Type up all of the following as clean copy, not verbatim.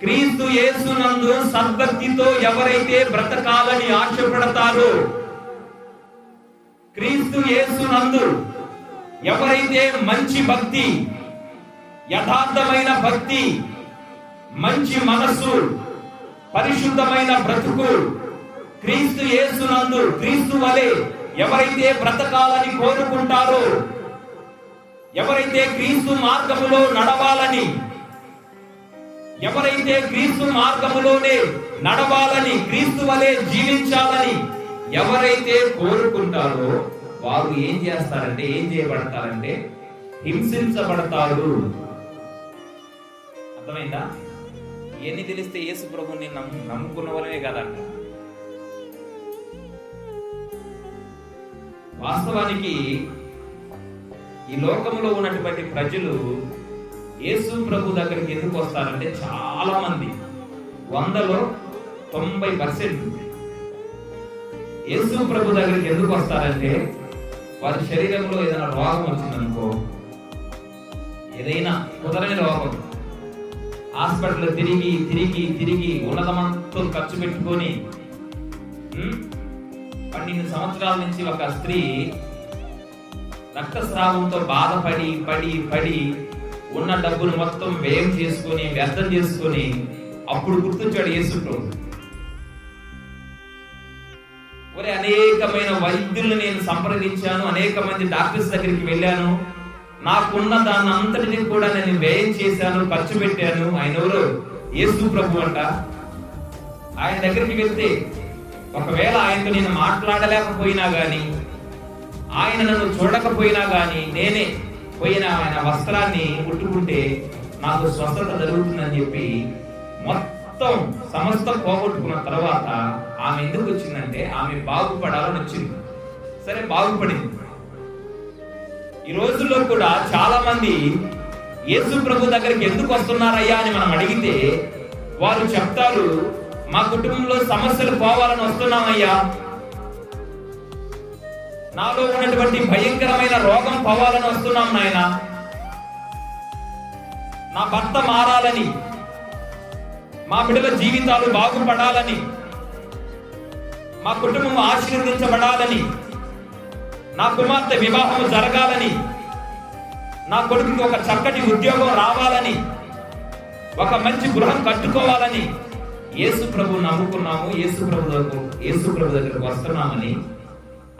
క్రీస్తు యేసునందు సద్భక్తితో ఎవరైతే బ్రతకాలని ఆశపడతారో, క్రీస్తు యేసునందు ఎవరైతే మంచి భక్తి, యథార్థమైన భక్తి, మంచి మనస్సు, పరిశుద్ధమైన బ్రతుకు, క్రీస్తు యేసునందు క్రీస్తు వలె ఎవరైతే బ్రతకాలని కోరుకుంటారో, ఎవరైతే క్రీస్తు మార్గములో నడవాలని, ఎవరైతే క్రీస్తు మార్గములోనే నడవాలని, క్రీస్తు వలె జీవించాలని ఎవరైతే కోరుకుంటారో వారు ఏం చేస్తారంటే, ఏం చేయబడతారంటే హింసించబడతారు. అర్థమైందా? ఎన్ని తెలిస్తే యేసు ప్రభువుని నమ్ముకున్న వాళ్ళే కదంట. వాస్తవానికి ఈ లోకంలో ఉన్నటువంటి ప్రజలు యేసు ప్రభు దగ్గరికి ఎందుకు వస్తారంటే, చాలా మంది 100లో 90% యేసు ప్రభు దగ్గరికి ఎందుకు వస్తారంటే, వారి శరీరంలో ఏదైనా రోగం వచ్చిందనుకో, ఏదైనా కుదరని రోగం, హాస్పిటల్ తిరిగి తిరిగి తిరిగి ఉన్నతమంతం ఖర్చు పెట్టుకొని 12 సంవత్సరాల నుంచి ఒక స్త్రీ రక్తస్రావంతో బాధపడి పడి పడి ఉన్న డబ్బును మొత్తం వ్యయం చేసుకొని వ్యర్థం చేసుకొని అప్పుడు గుర్తించాడు యేసు ప్రభు. ఒరే, అనేకమైన వైద్యులను నేను సంప్రదించాను, అనేక మంది డాక్టర్స్ దగ్గరికి వెళ్ళాను, నాకున్న దాన్ని అంతటిని కూడా నేను వ్యయం చేశాను, ఖర్చు పెట్టాను. ఆయన ఎవరు? యేసు ప్రభు అంట. ఆయన దగ్గరికి వెళ్తే ఒకవేళ ఆయనతో నేను మాట్లాడలేకపోయినా గాని, ఆయన నన్ను చూడకపోయినా గాని, నేనే పోయిన ఆయన వస్త్రాన్ని ముట్టుకుంటే నాకు స్వస్థత జరుగుతుందని చెప్పి మొత్తం సమస్తం పోగొట్టుకున్న తర్వాత ఆమె ఎందుకు వచ్చిందంటే, ఆమె బాగుపడాలని వచ్చింది. సరే, బాగుపడింది. ఈ రోజుల్లో కూడా చాలా మంది యేసు ప్రభు దగ్గరికి ఎందుకు వస్తున్నారయ్యా అని మనం అడిగితే వారు చెప్తారు, మా కుటుంబంలో సమస్యలు పోవాలని వస్తున్నామయ్యా, నాలో ఉన్నటువంటి భయంకరమైన రోగం పోవాలని వస్తున్నాం నాయన, నా భర్త మారాలని, మా బిడ్డల జీవితాలు బాగుపడాలని, మా కుటుంబం ఆశీర్వదించబడాలని, నా కుమార్తె వివాహం జరగాలని, నా కొడుకుకి ఒక చక్కటి ఉద్యోగం రావాలని, ఒక మంచి గృహం కట్టుకోవాలని యేసు ప్రభు నమ్ముకున్నాము, యేసు ప్రభు దగ్గరకు వస్తున్నామని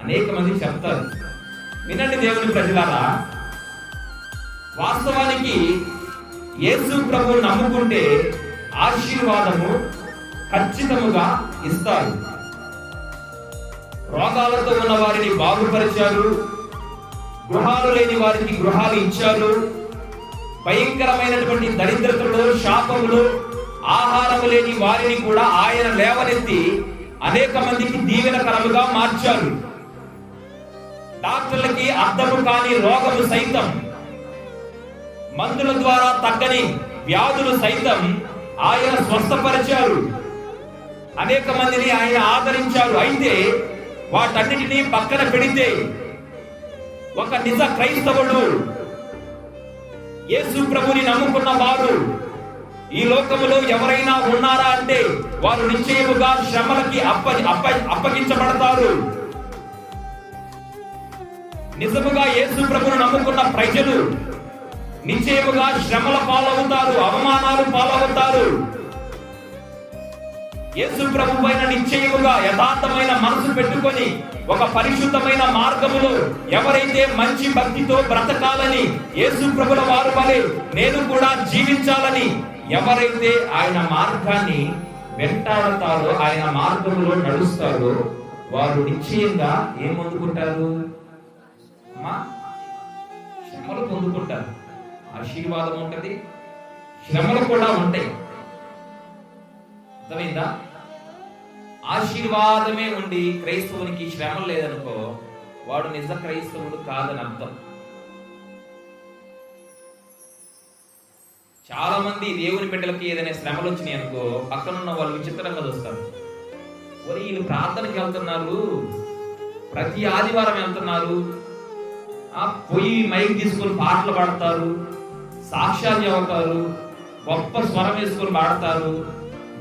అనేక మంది చెప్తారు. వినండి దేవుని ప్రజలారా, వాస్తవానికి యేసు ప్రభు నమ్ముకుంటే ఆశీర్వాదము ఖచ్చితముగా ఇస్తారు. రోగాలతో ఉన్న వారిని బాగుపరిచారు, గృహాలు లేని వారికి గృహాలు ఇచ్చారు, భయంకరమైనటువంటి దరిద్రతలు, శాపములు, ఆహారము లేని వారిని కూడా ఆయన లేవనెత్తి అనేక మందికి దీవెనకరముగా మార్చారు. డాక్టర్లకి అర్థము కాని రోగము సైతం, మందుల ద్వారా తగ్గని వ్యాధులు సైతం ఆయన స్వస్థపరిచారు. అనేక మందిని ఆయన ఆదరించారు. అయితే వాటన్నిటినీ పక్కన పెడితే ఒక నిజ క్రైస్తవుడు, యేసు ప్రభుని నమ్ముకున్న వారు ఈ లోకములో ఎవరైనా ఉన్నారా అంటే వారు నిశ్చయముగా శ్రమలకి అప్పగించబడతారు. నిజముగా యేసు ప్రభుని నమ్ముకున్న ప్రజలు నిశ్చయముగా శ్రమల పాలవుతారు, అవమానాలు పాలవుతారు. యేసు ప్రభు పైన నిశ్చయముగా యథార్థమైన మనసు పెట్టుకొని ఒక పరిశుద్ధమైన మార్గములో ఎవరైతే మంచి భక్తితో బ్రతకాలని, యేసు ప్రభుల వారు వలె నేను కూడా జీవించాలని ఎవరైతే ఆయన మార్గాన్ని వెంటాడతారో, ఆయన మార్గంలో నడుస్తారో వారు నిశ్చయంగా ఏం పొందుకుంటారు? శ్రమలు పొందుకుంటారు. ఆశీర్వాదం ఉంటది, శ్రమలు కూడా ఉంటాయి. అర్థమైందా? ఆశీర్వాదమే ఉండి క్రైస్తవునికి శ్రమలు లేదనుకో, వాడు నిజ క్రైస్తవుడు కాదని అర్థం. చాలా మంది దేవుని బిడ్డలకి ఏదైనా శ్రమలు వచ్చినాయి అనుకో, పక్కనున్న వాళ్ళు విచిత్రంగా చూస్తారు. ఒరే, వీళ్ళు ప్రార్థనకి వెళ్తున్నారు, ప్రతి ఆదివారం వెళ్తున్నారు, పోయి మైక్ తీసుకొని పాటలు పాడతారు, సాక్ష్యాలు చెబుతారు, గొప్ప స్వరం వేసుకొని పాడతారు.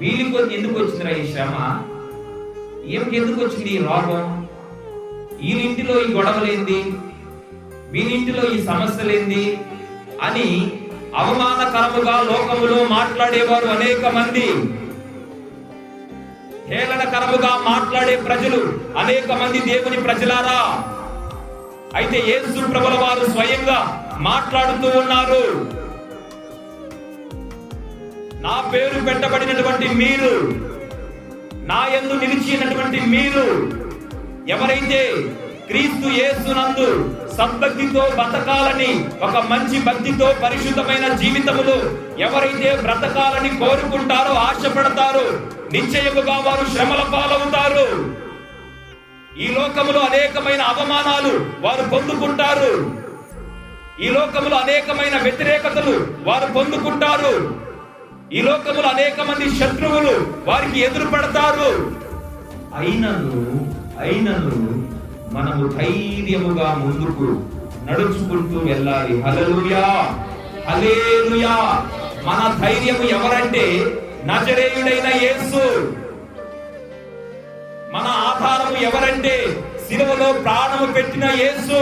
వీళ్ళకి ఎందుకు వచ్చిందిరా ఈ శ్రమ, ఈమెకి ఎందుకు వచ్చింది ఈ రోగం, వీళ్ళింటిలో ఈ గొడవలేంది, వీళ్ళింటిలో ఈ సమస్యలేంది అని అవమానకరముగా లోకములో మాట్లాడేవారు అనేక మంది. హేళనకరముగా మాట్లాడే ప్రజలు అనేక మంది దేవుని ప్రజలారా. అయితే యేసు ప్రభుల వారు స్వయంగా మాట్లాడుతూ ఉన్నారు. నా పేరు పెట్టబడినటువంటి మీరు, నా యందు నిలిచినటువంటి మీరు, ఎవరైతే క్రీస్తు యేసునందు సద్భక్తితో బ్రతకాలని, ఒక మంచి భక్తితో పరిశుద్ధమైన జీవితములో ఎవరైతే బ్రతకాలని కోరుకుంటారో, ఆశపడతారో, నిశ్చయముగా వారు శ్రమల పాలవుతారు. ఈ లోకములో అనేకమైన అవమానాలు వారు పొందుకుంటారు. ఈ లోకములో అనేకమైన వ్యతిరేకతలు వారు పొందుకుంటారు. ఈ లోకములో అనేక మంది శత్రువులు వారికి ఎదురుపడతారు. అయినను మనము ధైర్యముగా ముందుకు నడుచుకుంటూ వెళ్ళాలి. హల్లెలూయా, హల్లెలూయా. మన ధైర్యము ఎవరంటే నజరేయుడైన యేసు. మన ఆధారము ఎవరంటే శిలువలో ప్రాణము పెట్టిన యేసు.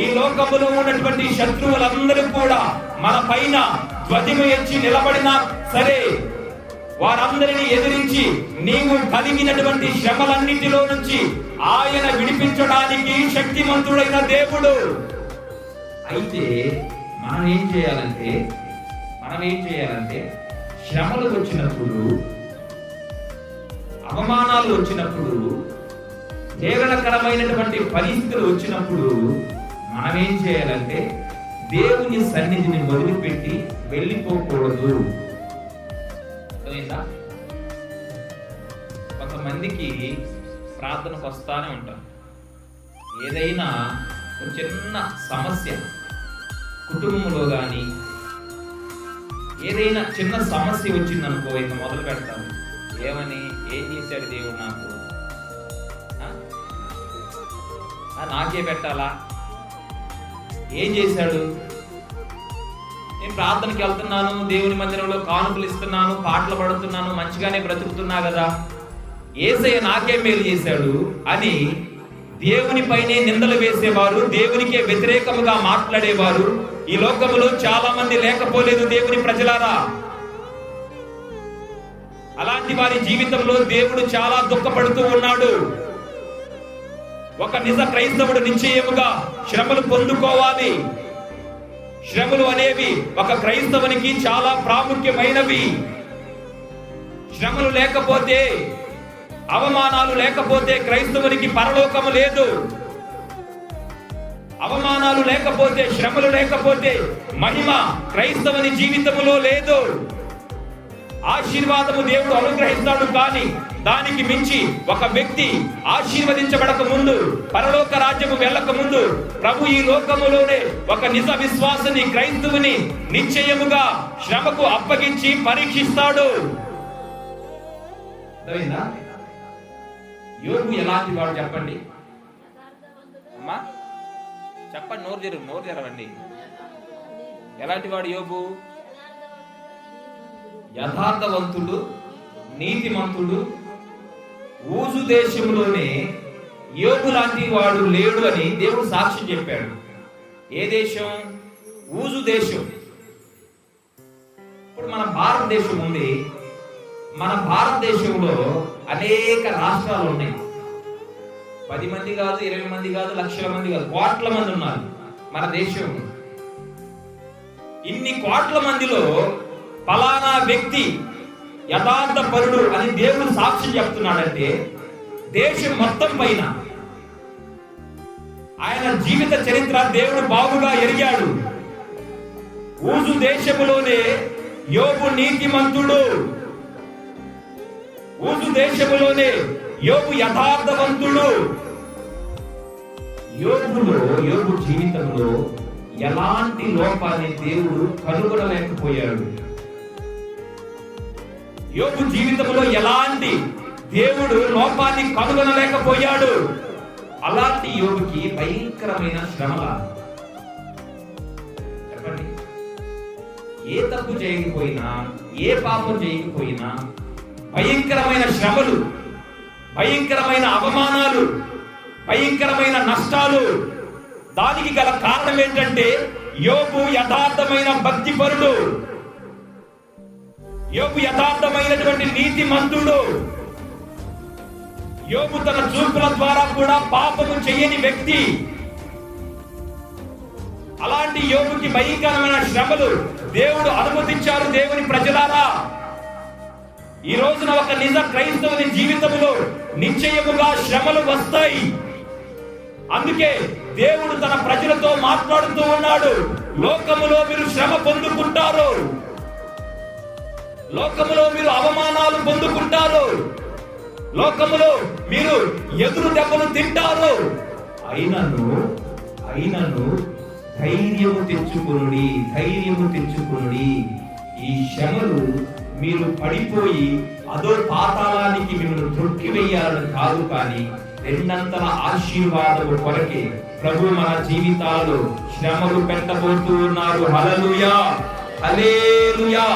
ఈ లోకములో ఉన్నటువంటి శత్రువులందరూ కూడా మన పైన ధ్వజము ఎత్తి నిలబడినా సరే, వారందరిని ఎదిరించి నీవు కలిగినటువంటి శ్రమలన్నిటిలో నుంచి ఆయన విడిపించడానికి శక్తిమంతుడైన దేవుడు. అయితే మనం ఏం చేయాలంటే శ్రమలు వచ్చినప్పుడు, అవమానాలు వచ్చినప్పుడు, హేళనకరమైనటువంటి పరిస్థితులు వచ్చినప్పుడు మనం ఏం చేయాలంటే దేవుని సన్నిధిని వదిలిపెట్టి వెళ్ళిపోకూడదు. కొంతమందికి ప్రార్థనకు వస్తానే ఉంటారు. ఏదైనా ఒక చిన్న సమస్య కుటుంబంలో కానీ ఏదైనా చిన్న సమస్య వచ్చిందనుకో, ఇక మొదలు పెడతారు. ఏం చేశాడు దేవుడు నాకు, నాకే పెట్టాలా, ఏం చేశాడు, నేను ప్రార్థనకి వెళ్తున్నాను, దేవుని మందిరంలో కానుకలు ఇస్తున్నాను, పాటలు పాడుతున్నాను, మంచిగానే బ్రతుకుతున్నా కదా, యేసయ్య నాకే మేలు చేశాడు అని దేవుని పైనే నిందలు వేసేవారు, దేవునికే వ్యతిరేకముగా మాట్లాడేవారు ఈ లోకములో చాలా మంది లేకపోలేదు దేవుని ప్రజలారా. అలాంటి వారి జీవితంలో దేవుడు చాలా దుఃఖపడుతూ ఉన్నాడు. ఒక నిజ క్రైస్తవుడు నిశ్చయముగా శ్రమలు పొందుకోవాలి. శ్రమలు అనేవి ఒక క్రైస్తవునికి చాలా ప్రాముఖ్యమైనవి. శ్రమలు లేకపోతే, అవమానాలు లేకపోతే క్రైస్తవునికి పరలోకము లేదు. అవమానాలు లేకపోతే, శ్రమలు లేకపోతే మహిమ క్రైస్తవుని జీవితములో లేదు. ఆశీర్వాదము దేవుడు అనుగ్రహిస్తాడు, కానీ దానికి మించి ఒక వ్యక్తి ఆశీర్వదించబడక ముందు, పరలోక రాజ్యము వెళ్ళక ముందు ప్రభు ఈ లోకములోనే ఒక నిజ విశ్వాసిని, క్రైస్తవుని నిశ్చయముగా శ్రమకు అప్పగించి పరీక్షిస్తాడు. యోబు ఎలాంటి వాడు చెప్పండి అమ్మా, చెప్పండి, నోరు తెరవండి. ఎలాంటి వాడు యోబు? యథార్థవంతుడు, నీతిమంతుడు. ఊజు దేశంలోనే యోబు లాంటి వాడు లేడు అని దేవుడు సాక్ష్యం చెప్పాడు. ఏ దేశం? ఊజు దేశం. ఇప్పుడు మన భారతదేశం ఉంది. మన భారతదేశంలో అనేక రాష్ట్రాలు ఉన్నాయి. 10 మంది కాదు, 20 మంది కాదు, లక్షల మంది కాదు, కోట్ల మంది ఉన్నారు మన దేశం. ఇన్ని కోట్ల మందిలో ఫలానా వ్యక్తి యథార్థ పరుడు అని దేవుడు సాక్ష్యం చెప్తున్నాడంటే, దేశం మొత్తం పైన ఆయన జీవిత చరిత్ర దేవుడు బాగుగా ఎరిగాడు. ఊజు దేశములోనే యోబు నీతిమంతుడు. ఊజు దేశములోనే యోబు యథార్థవంతుడు. యోబు జీవితంలో ఎలాంటి లోపాన్ని దేవుడు కనుగొనలేకపోయాడు. యోబు జీవితంలో ఎలాంటి దేవుడు లోపాన్ని కనుగొనలేకపోయాడు. అలాంటి యోబుకి భయంకరమైన శ్రమల, చెప్పండి, ఏ తప్పు చేయకపోయినా, ఏ పాపం చేయకపోయినా భయంకరమైన శ్రమలు, భయంకరమైన అవమానాలు, భయంకరమైన నష్టాలు. దానికి గల కారణం ఏంటంటే యోబు యథార్థమైన భక్తిపరుడు, యోబు యథార్థమైనటువంటి నీతిమంతుడు. యోబు తన చూపుల ద్వారా కూడా పాపము చేయని వ్యక్తి. అలాంటి యోబుకి భయంకరమైన శ్రమలు దేవుడు అనుమతించారు. దేవుని ప్రజలారా, ఈ రోజున ఒక నిజ క్రైస్తవుని జీవితంలో నిశ్చయముగా శ్రమలు వస్తాయి. అందుకే దేవుడు తన ప్రజలతో మాట్లాడుతూ ఉన్నాడు. లోకములో మీరు శ్రమ పొందుకుంటారు, లోకములో మీరు అవమానాలు పొందుకుంటారు, లోకములో మీరు ఎదురు దెబ్బలు తింటారు. అయినను ధైర్యము తెచ్చుకునుడి, ధైర్యము తెచ్చుకునుడి. ఈ శ్రమలు మీరు పడిపోయి అదో పాతాళానికి మిమ్మల్ని త్రొక్కివేయాలని కాదు, కానీ రెండంతల ఆశీర్వాదము కొరకే ప్రభు మన జీవితాల్లో శ్రమలు పెట్టబోతూ ఉన్నారు. హల్లెలూయా, హల్లెలూయా.